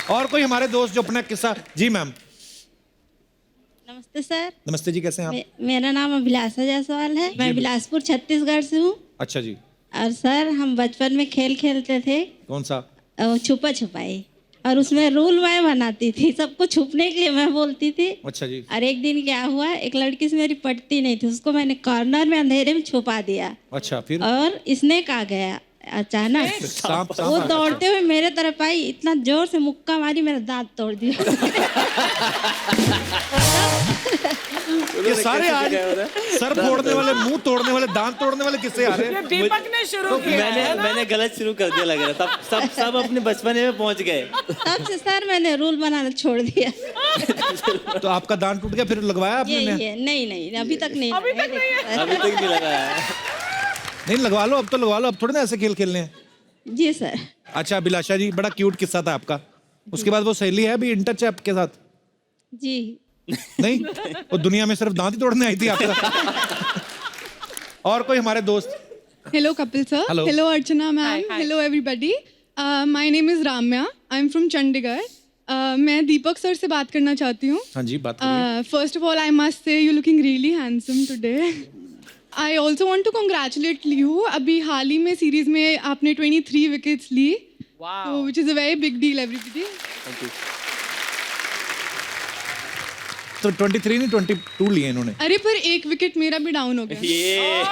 और कोई हमारे दोस्त जो अपना किस्सा? जी मैम। नमस्ते सर। नमस्ते जी, कैसे हैं आप? मेरा नाम अभिलाषा जायसवाल है। मैं बिलासपुर छत्तीसगढ़ से हूँ। अच्छा जी। और सर हम बचपन में खेल खेलते थे, कौन सा? छुपा छुपाई। और उसमें रूल मैं बनाती थी, सबको छुपने के लिए मैं बोलती थी। अच्छा जी। और एक दिन क्या हुआ, एक लड़की से मेरी पटती नहीं थी, उसको मैंने कॉर्नर में अंधेरे में छुपा दिया। अच्छा, फिर? और स्नेक आ गया अचानक। सांप वो दौड़ते हुए मेरे तरफ आई, इतना जोर से मुक्का मारी, मेरा दांत तोड़ दिया। ये सारे आज सर फोड़ने वाले, मुंह तोड़ने वाले, दांत तोड़ने वाले किससे आ रहे हैं? दीपक ने शुरू किया है ना? मैंने गलत शुरू कर दिया लग रहा था। सब अपने बचपने में पहुंच गए। तब से सर मैंने रूल बनाना छोड़ दिया। तो आपका दांत टूट गया, फिर लगवाया आपने? ये नहीं, अभी तक नहीं। अभी तक नहीं लगाया है। नहीं, लगवा लो, अब तो लगवा लो, अब थोड़े ना ऐसे खेल खेलने हैं। जी सर। अच्छा अभिलाषा जी, बड़ा क्यूट किस्सा था आपका। उसके बाद वो सहेली है अभी इन टच है आपके साथ? जी नहीं, वो दुनिया में सिर्फ दांत ही तोड़ने आई थी आपका। और कोई हमारे दोस्त? Hello, Kapil sir. Hello. Hello, Archana ma'am. Hi. Hello, everybody. My name is Ramya. I'm from Chandigarh. मैं दीपक सर से बात करना चाहती हूँ. हाँ जी, बात करिए। First of all, I must say you're looking really handsome today. I also want to congratulate you. अभी हाल ही में सीरीज में आपने 23 विकेट्स ली. Wow. So, which is a very big deal, everybody. Thank you. तो 23 नहीं 22 लिए इन्होंने। अरे पर एक विकेट मेरा भी डाउन हो गया. ये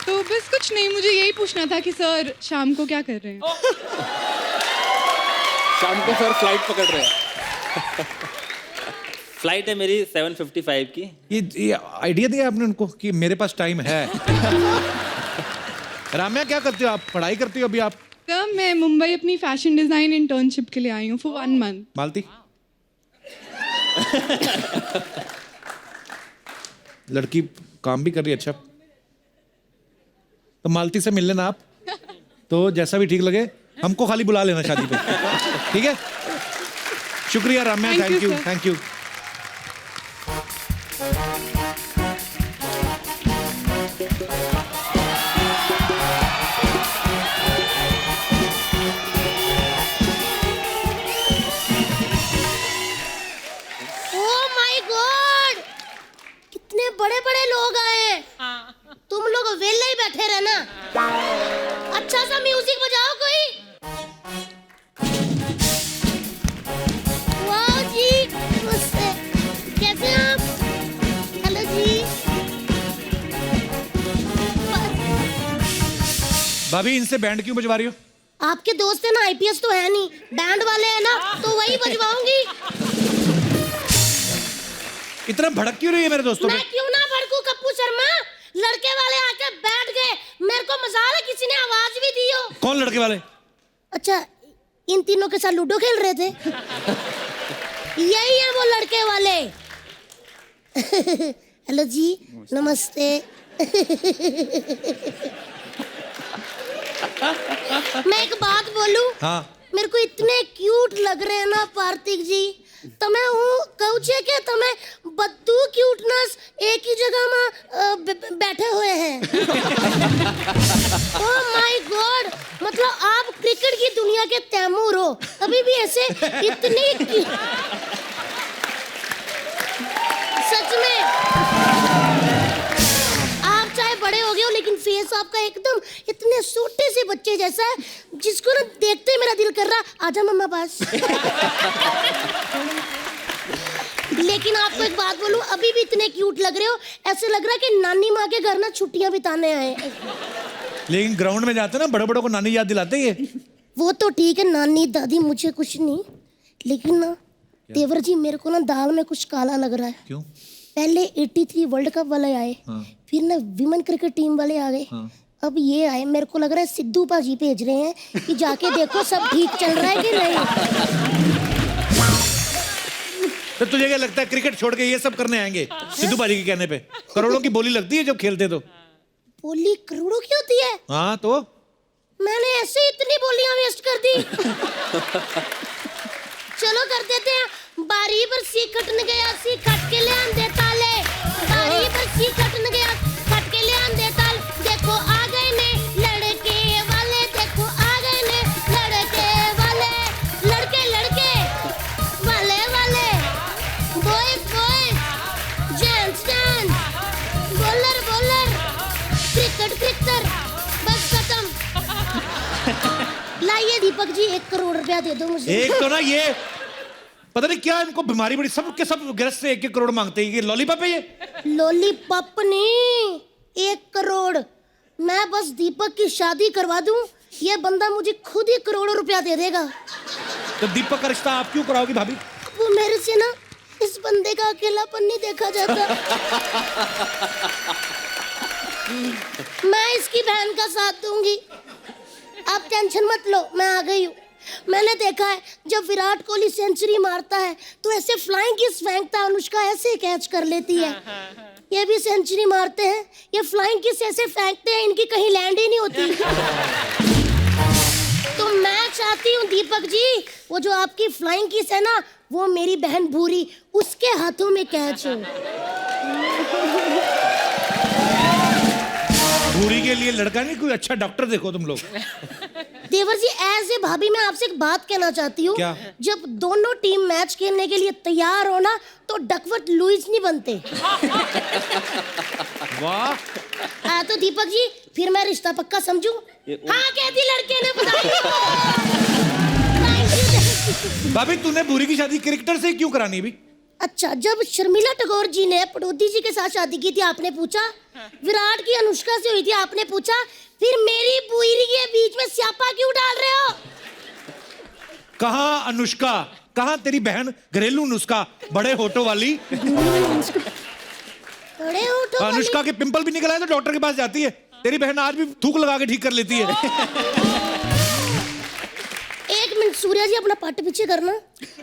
तो बस कुछ नहीं, मुझे यही पूछना था कि सर शाम को क्या कर रहे हैं. शाम को सर फ्लाइट पकड़ रहे हैं. फ्लाइट है मेरी 7:55 की। ये आइडिया दिया आपने उनको कि मेरे पास टाइम है। राम्या क्या करते हो आप? पढ़ाई करती हो अभी आप? तब मैं मुंबई अपनी फैशन डिज़ाइन इंटर्नशिप के लिए आई हूँ फॉर 1 month. मालती लड़की काम भी कर रही है अच्छा, तो मालती से मिल लेना आप, तो जैसा भी ठीक लगे हमको खाली बुला लेना शादी पे, ठीक है? शुक्रिया Ramya, Thank you, thank you, sir. Thank you. Oh my God, कितने बड़े बड़े लोग आए हैं। तुम लोग वेले ही बैठे रहना। अच्छा सा म्यूजिक बजाओ कोई। वाह जी, नमस्ते, कैसे हैं आप? हेलो जी। भाभी इनसे बैंड क्यों बजवा रही हो? आपके दोस्त है ना, आईपीएस तो है नहीं, बैंड वाले हैं ना, तो वही बजवाऊंगी। इतना भड़क क्यों रही है मेरे दोस्तों पे? मैं क्यों ना भड़कू कप्पू शर्मा, लड़के वाले आके बैठ गए, मेरे को मजाल है किसी ने आवाज भी दी हो। कौन लड़के वाले? अच्छा, इन तीनों के साथ लूडो खेल रहे थे। यही है वो लड़के वाले। हेलो जी, नमस्ते। मैं एक बात बोलूं? हाँ। मेरे को इतने क्यूट लग रहे हैं ना पार्थिक जी, તમે હું કહું છે કે તમે બધું ક્યુટનેસ એક ही जगह में बैठे हुए हैं। ओह माय गॉड, मतलब आप क्रिकेट की दुनिया के तैमूर हो, अभी भी ऐसे इतनी सच में आप चाहे बड़े हो गए हो, लेकिन फेस आपका एकदम इतने छोटे से बच्चे जैसा है, जिसको ना देखते ही मेरा दिल कर रहा आजा मम्मा पास। लेकिन आपको एक बात बोलूं, अभी भी इतने क्यूट लग रहे हो, ऐसे लग रहा है कि नानी माँ के घर ना छुट्टियां बिताने आए हैं। लेकिन ग्राउंड में जाते ना बड़े बड़ों को नानी याद दिलाते ये। वो तो ठीक है, नानी दादी मुझे कुछ नहीं, लेकिन ना तेवर जी मेरे को ना दाल में कुछ काला लग रहा है। क्यों? पहले 83 वर्ल्ड कप वाले आए, फिर ना विमेन क्रिकेट टीम वाले आ गए, अब ये आए। मेरे को लग रहा है सिद्धू पाजी भेज रहे हैं कि जाके देखो सब ठीक चल रहा है कि नहीं। तो तुझे क्या लगता है क्रिकेट छोड़ के ये सब करने आएंगे सिद्धू पाजी के कहने पे? करोड़ों की बोली लगती है जब खेलते तो। बोली करोड़ों की होती है? हाँ तो मैंने ऐसे ही इतनी बोलियां वेस्ट कर दी। चलो कर देते हैं। बारी पर सी खटन गया, सी खट के ले आंदे ताले। बारी पर सी खटन गया, खट के ले आंदे ताल। देखो आ गए ने लड़के वाले, देखो आ गए ने लड़के वाले, लड़के लड़के वाले वाले, boys boys, gents gents, bowler bowler, cricket cricketer, बस खत्म। लाइए दीपक जी 1 करोड़ रुपया दे दो मुझे। एक तो ना ये पता नहीं क्या इनको बीमारी बड़ी, सब के सब ग्रस्त से 1-1 करोड़ मांगते हैं। ये लॉलीपॉप है ये? लॉलीपॉप नहीं, 1 करोड़। मैं बस दीपक की शादी करवा दूं, ये बंदा मुझे खुद ही करोड़ों रुपया दे देगा। तो दीपक का रिश्ता आप क्यों कराओगी भाभी? वो मेरे से ना इस बंदे का अकेलापन नहीं देखा जाता। मैं इसकी बहन का साथ दूंगी, आप टेंशन मत लो, मैं आ गई हूँ। मैंने देखा है जब विराट कोहली सेंचुरी मारता है तो ऐसे फ्लाइंग किस फेंकता है, अनुष्का ऐसे कैच कर लेती है। ये भी सेंचुरी मारते हैं, ये फ्लाइंग किस ऐसे फेंकते हैं, इनकी कहीं लैंड ही नहीं होती। तो मैं चाहती हूँ दीपक जी, वो जो आपकी फ्लाइंग किस है ना, वो मेरी बहन भूरी, उसके हाथों में कैच हो। भूरी के लिए लड़का नहीं, कोई अच्छा डॉक्टर देखो तुम लोग। देवर जी एज ए भाभी मैं आपसे एक बात कहना चाहती हूँ। क्या? जब दोनों टीम मैच खेलने के लिए तैयार हो ना, तो डकवर्थ लुईस नहीं बनते। वाह। तो दीपक जी फिर मैं रिश्ता पक्का समझूं? हाँ कहती लड़के ने, बधाई। भाभी तूने भूरी की शादी क्रिकेटर से क्यों करानी भी? अच्छा, जब शर्मिला टैगोर जी ने पटौदी जी के साथ शादी की थी, आपने पूछा। विराट की अनुष्का से हुई थी, आपने पूछा। फिर मेरी पूरी के बीच में स्यापा क्यों डाल रहे हो? कहाँ अनुष्का, कहाँ तेरी बहन घरेलू नुस्खा, बड़े होठों वाली। बड़े होठों वाली? अनुष्का के पिंपल भी निकल आए तो डॉक्टर के पास जाती है। तेरी बहन आज भी थूक लगा के ठीक कर लेती है। एक मिनट सूर्या जी अपना पट पीछे करना।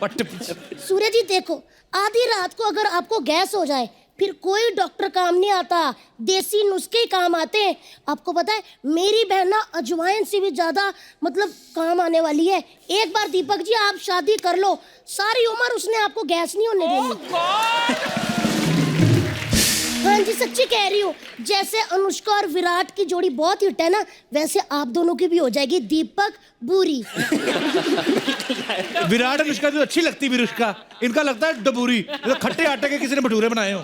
पट पीछे। सूर्या जी देखो, आधी रात को अगर आपको गैस हो जाए फिर कोई डॉक्टर काम नहीं आता, देसी नुस्खे ही काम आते हैं। आपको पता है मेरी बहन ना अजवाइन से भी ज्यादा मतलब काम आने वाली है। एक बार दीपक जी आप शादी कर लो, सारी उम्र उसने आपको गैस नहीं होने देनी। हाँ जी सच्ची कह रही हूँ, जैसे अनुष्का और विराट की जोड़ी बहुत हिट है ना, वैसे आप दोनों की भी हो जाएगी, दीपक बूरी। विराट अनुष्का जो अच्छी लगती विरुष्का, इनका लगता है डबूरी, तो खट्टे आटे के किसी ने भटूरे बनाए हो।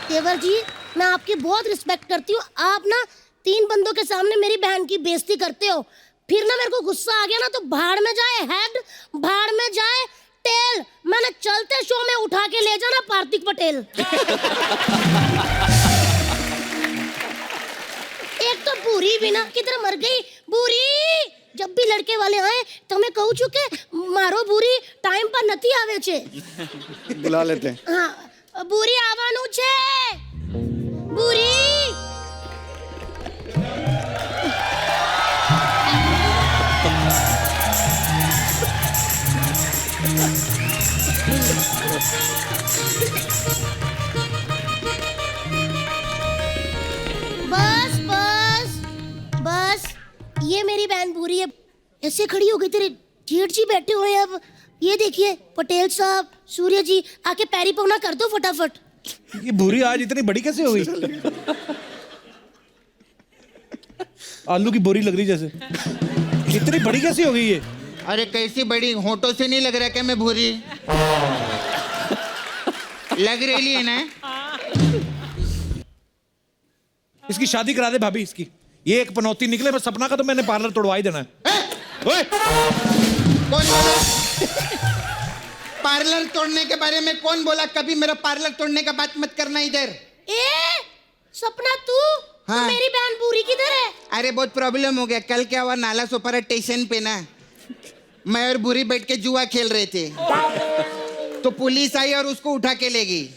केवल जी मैं आपकी बहुत रिस्पेक्ट करती हूँ, आप ना 3 बंदों के सामने मेरी बहन की बेइज्जती करते हो, फिर ना मेरे को गुस्सा आ गया ना तो भाड़ में जाए हेड, भाड़ में जाए टेल, मैंने चलते शो में उठा के ले जाना पार्थिक पटेल। एक तो बूरी भी ना किधर मर गई बूरी, जब भी लड़के वाले आए तो मैं कहूँ चुके मारो बूरी, टाइम पर नती आवे छे। बुला लेते हैं। हाँ बूरी आवानू छे बूरी। बस बस बस, ये मेरी बहन बूरी है, ऐसे खड़ी हो गई, तेरे जेठ जी बैठे हुए हैं। अब ये देखिए पटेल साहब, सूर्य जी, आके पैरी पौना कर दो फटाफट। ये बुरी आज इतनी बड़ी कैसे हो गई? आलू की बोरी लग रही जैसे, इतनी बड़ी कैसे हो गई ये? अरे कैसी बड़ी, होठों से नहीं लग रहा क्या मैं भूरी? लग रही है ना। इसकी शादी करा दे भाभी इसकी, ये एक पनौती निकले, बस सपना का तो मैंने पार्लर तोड़वा ही देना है। ओए! कौन बोला? पार्लर तोड़ने के बारे में कौन बोला? कभी मेरा पार्लर तोड़ने का बात मत करना इधर। ए सपना तू, हाँ। मेरी बहन बूरी किधर है? अरे बहुत प्रॉब्लम हो गया, कल क्या हुआ, नाला सोपारा स्टेशन पे ना मैं और बुरी बैठ के जुआ खेल रहे थे, तो पुलिस आई और उसको उठा के ले गई।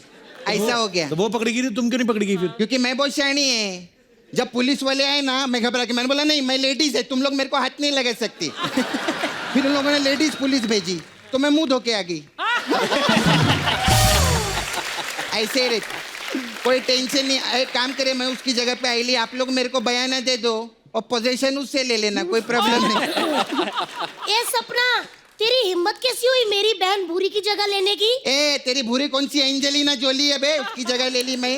ऐसा हो गया। तो वो पकड़ेगी नहीं, तुम क्यों नहीं पकड़ेगी फिर? क्योंकि मैं बहुत शैनी है, जब पुलिस वाले आए ना मैं घबरा के मैंने बोला नहीं मैं लेडीज है, तुम लोग मेरे को हाथ नहीं लगा सकती। फिर उन लोगों ने लेडीज पुलिस भेजी तो मैं मुंह धो के आ गई। ऐसे ही रहता, कोई टेंशन नहीं। एक काम करे, मैं उसकी जगह पे आई ली, आप लोग मेरे को बयाना दे दो और पोजीशन उससे ले लेना, कोई प्रॉब्लम नहीं। ए सपना, तेरी हिम्मत कैसी हुई मेरी बहन भूरी की जगह लेने की? ए तेरी भूरी कौन सी एंजेलिना जोली है बे, उसकी जगह ले ली मैं।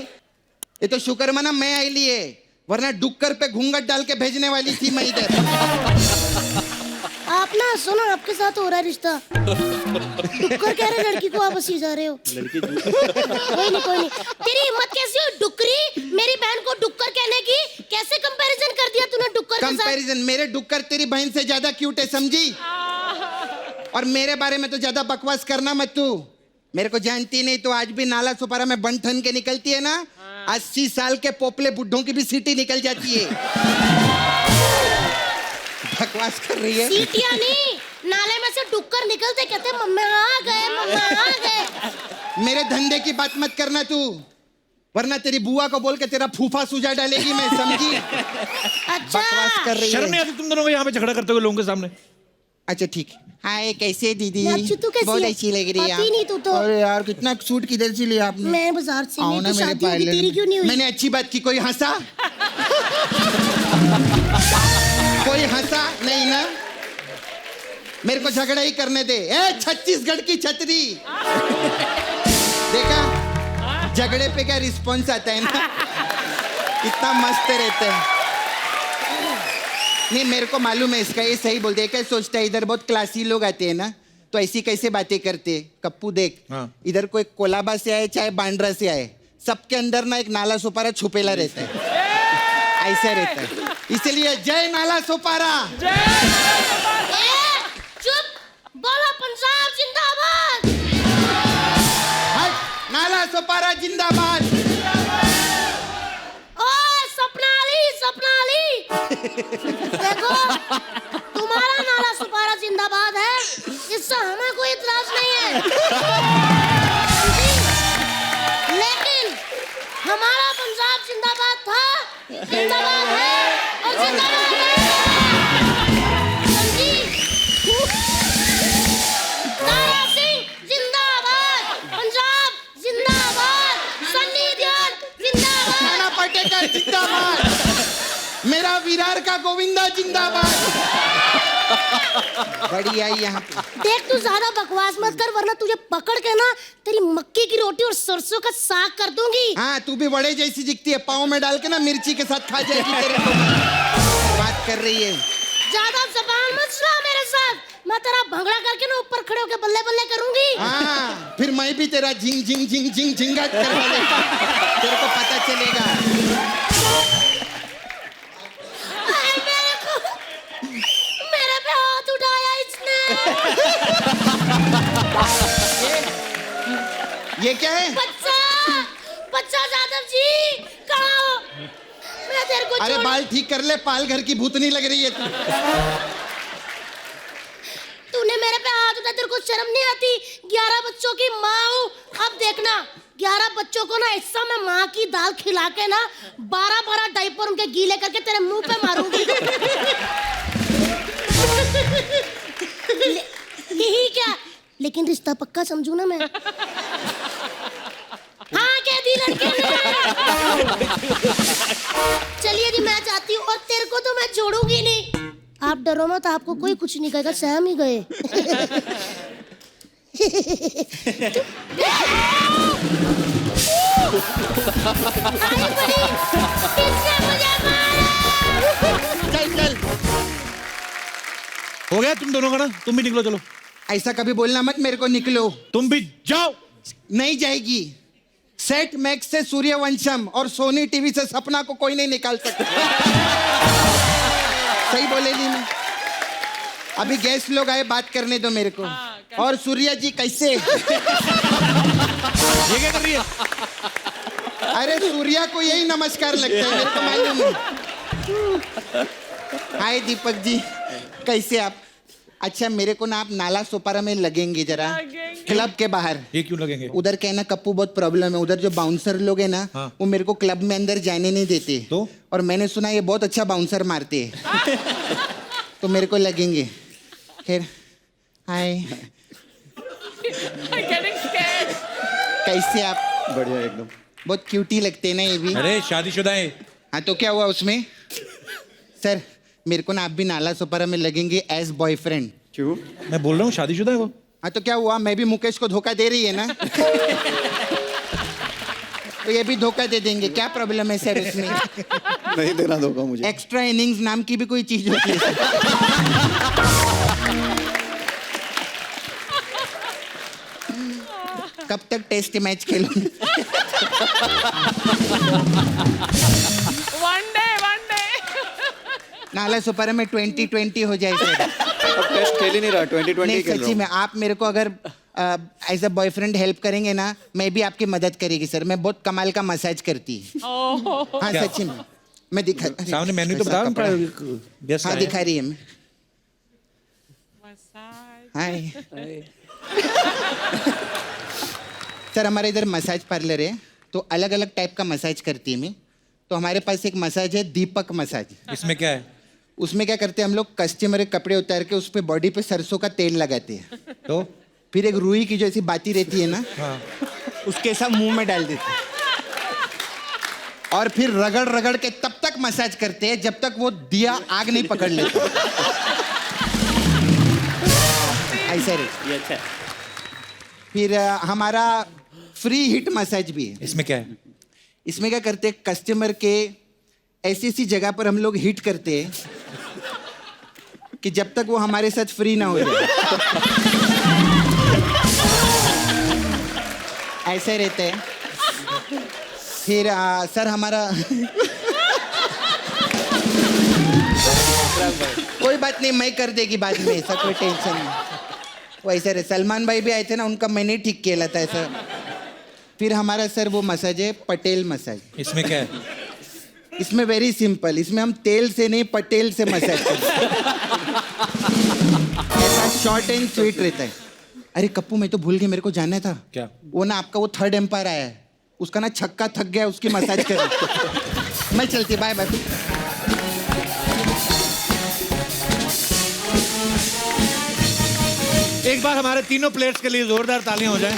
ये तो शुक्र मना मैं आई ली है, वरना डुक्कर पे घूंघट डाल के भेजने वाली थी मैं इधर। आप ना सुनो, आपके साथ हो रहा है रिश्ता। डुक्कर कह रहे लड़की को आप हंसी जा रहे हो। कोई नहीं कोई नहीं। तेरी हिम्मत कैसी हुई डुक्करी मेरी बहन को डुक्कर कहने की? कैसे कंपैरिजन कर दिया तूने डुक्कर के साथ? कंपैरिजन, मेरे डुक्कर तेरी बहन से ज्यादा क्यूट है, समझी? और मेरे बारे में तो ज्यादा बकवास करना मत तू, मेरे को जानती नहीं तो आज भी नाला सुपारा में बन ठन के निकलती है ना, 80 साल के पोपले बुड्ढों की भी सीटी निकल जाती है। बकवास कर रही है। सीटियां नहीं, नाले में से डुक्कर निकलते कहते मम्मा आ गए, मम्मा आ गए। मेरे धंधे की बात मत करना तू, वरना तेरी बुआ को बोल के तेरा फूफा सुझा डालेगी मैं, समझी? अच्छा बकवास कर रही शर्म है। नहीं आती तुम दोनों को यहाँ पे झगड़ा करते हुए लोगों के सामने? अच्छा ठीक। हाय कैसे दीदी? अच्छी, तू कैसी बहुत है? अच्छी लग रही है आती नहीं तू तो। अरे यार कितना सूट किधर से लिया आपने? मैं बाजार से आओ ली, ना तो मेरे शादी होगी, पार्लर तेरी में। क्यों नहीं हुई? मैंने अच्छी बात की, कोई हंसा? कोई हंसा नहीं ना? मेरे को झगड़ा ही करने दे। ए छत्तीसगढ़ की छतरी, देखा झगड़े पे क्या रिस्पॉन्स आता है ना, कितना मस्त रहता है। नहीं मेरे को मालूम है इसका, ये सही बोलते हैं। क्या सोचता है इधर बहुत क्लासी लोग आते हैं ना, तो ऐसी कैसे बातें करते हैं। कप्पू देख, हाँ। इधर कोई कोलाबा से आए चाहे बांद्रा से आए, सबके अंदर ना एक नाला सोपारा छुपेला रहता है, ऐसा रहता है। इसलिए जय नाला सोपारा। चुप, बोलो पंजाब जिंदाबाद। हट, नाला सोपारा जिंदाबाद। ओ सपना अली देखो तुम्हारा नाला सुपारा जिंदाबाद है, इससे हमें कोई इतराज नहीं है, लेकिन हमारा पंजाब जिंदाबाद था, जिंदाबाद है और जिंदाबाद है, समझी? जिंदाबाद, मेरा विरार का गोविंदा जिंदाबाद। बड़ी आई यहाँ पे। देख तू ज्यादा बकवास मत कर वरना तुझे पकड़ के ना तेरी मक्की की रोटी और सरसों का साग कर दूंगी। हाँ तू भी वड़े जैसी दिखती है, पाँव में डाल के ना मिर्ची के साथ खा जाएगी तेरे को। बात कर रही है। ज्यादा जबान मत चला मेरे साथ, मैं तेरा भंगड़ा करके ना ऊपर खड़े होके बल्ले बल्ले करूंगी। हाँ फिर मैं भी तेरा झिंग झिंग झिंग झिंग झिंगा करवा देगा, तेरे को पता चलेगा। मेरे पे हाथ उठाया इसने। ये क्या है? बच्चा जादव जी कहाँ हो? मैं तेरे को अरे बाल ठीक कर ले, पाल घर की भूतनी लग रही है तू। तूने मेरे पे हाथ उठाया, तेरे को शर्म नहीं आती? 11 बच्चों की माँ हूँ। अब देखना 11 बच्चों को ना ऐसा मैं माँ की दाल खिला के ना 12 डायपर उनके गीले करके तेरे मुंह पे मारूंगी। यही क्या, लेकिन रिश्ता पक्का समझू ना मैं। हाँ कह दी लड़के ने। चलिए जी मैं जाती हूँ, और तेरे को तो मैं छोड़ूंगी नहीं। आप डरो मत, आपको कोई कुछ नहीं कहेगा, सहम ही गए। चल चल हो गया तुम दोनों का ना, तुम भी निकलो चलो। ऐसा कभी बोलना मत मेरे को, निकलो। तुम भी जाओ। नहीं जाएगी। सेट मैक्स से सूर्यवंशम और सोनी टीवी से सपना को कोई नहीं निकाल सकता। सही बोले नहीं मैं? अभी गेस्ट लोग आए, बात करने दो मेरे को। और सूर्या जी कैसे? ये क्या कर रही है? अरे सूर्या को यही नमस्कार लगता है, मेरे को मालूम है। हाय दीपक जी, कैसे आप? अच्छा मेरे को ना आप नाला सोपारा में लगेंगे जरा, क्लब के बाहर। ये क्यों लगेंगे? उधर कहना कप्पू बहुत प्रॉब्लम है, उधर जो बाउंसर लोग हैं ना, हाँ। वो मेरे को क्लब में अंदर जाने नहीं देते। तो? और मैंने सुना ये बहुत अच्छा बाउंसर मारते हैं। तो मेरे को लगेंगे। फिर हाय कैसे आप? बढ़िया एकदम। बहुत क्यूटी लगते हैं ना ये भी। अरे शादीशुदा है। हाँ तो क्या हुआ उसमें? सर मेरे को ना आप भी नाला सोपारा में लगेंगे एज बॉयफ्रेंड। क्यों? मैं बोल रहा हूँ शादीशुदा है वो। हाँ तो क्या हुआ, मैं भी मुकेश को धोखा दे रही है ना। तो ये भी धोखा दे देंगे, क्या प्रॉब्लम है सर इसमें? नहीं देना धोखा मुझे। एक्स्ट्रा इनिंग्स नाम की भी कोई चीज होती है? कब तक टेस्ट मैच खेलूंगी? वन डे नाला सुपारा में 2020 हो जाए सर। अब टेस्ट खेल ही नहीं रहा, 2020 नहीं खेल रहा सच्ची में आप मेरे को अगर एज अ बॉयफ्रेंड हेल्प करेंगे ना, मैं भी आपकी मदद करेगी सर। मैं बहुत कमाल का मसाज करती है। हाँ क्या? सच्ची में मैं दिखा। सामने मेन्यू तो ऐसा बताओ कपड़ा। गेस्ट हाँ आए। दिखा रही है मैं। हाय सर, हमारे इधर मसाज पार्लर है, तो अलग अलग टाइप का मसाज करती है मैं। तो हमारे पास एक मसाज है दीपक मसाज। इसमें क्या है? उसमें क्या करते हैं हम लोग, कस्टमर के कपड़े उतार के उस पे बॉडी पे सरसों का तेल लगाते हैं। तो फिर एक रुई की जो ऐसी बाती रहती है ना, उसके सब मुंह में डाल देते हैं। और फिर रगड़ रगड़ के तब तक मसाज करते हैं जब तक वो दिया आग नहीं पकड़ लेता। ऐसा रहता। ये अच्छा है। फिर हमारा फ्री हिट मसाज भी है। इसमें क्या है? इसमें क्या करते हैं, कस्टमर के ऐसी ऐसी जगह पर हम लोग हिट करते हैं कि जब तक वो हमारे साथ फ्री ना हो जाए। ऐसे रहते हैं। फिर सर हमारा कोई बात नहीं, मैं कर देगी बाद में, ऐसा कोई टेंशन नहीं। वो ऐसे रहे, सलमान भाई भी आए थे ना, उनका मैंने ठीक किया था ऐसा। फिर हमारा सर वो मसाज है पटेल मसाज। इसमें क्या है? इसमें वेरी सिंपल, इसमें हम तेल से नहीं पटेल से मसाज करते हैं। ऐसा शॉर्ट एंड स्वीट रहता है। अरे कप्पू मैं तो भूल गई, मेरे को जानना था। क्या? वो ना आपका वो थर्ड एम्पायर आया है, उसका ना छक्का थक गया, उसकी मसाज कर। मैं चलती, बाय बाय। एक बार हमारे तीनों प्लेयर्स के लिए जोरदार तालियां हो जाएं।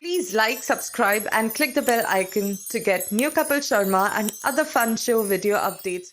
Please Please like, subscribe and click the bell icon to get new Kapil Sharma and other fun show video updates.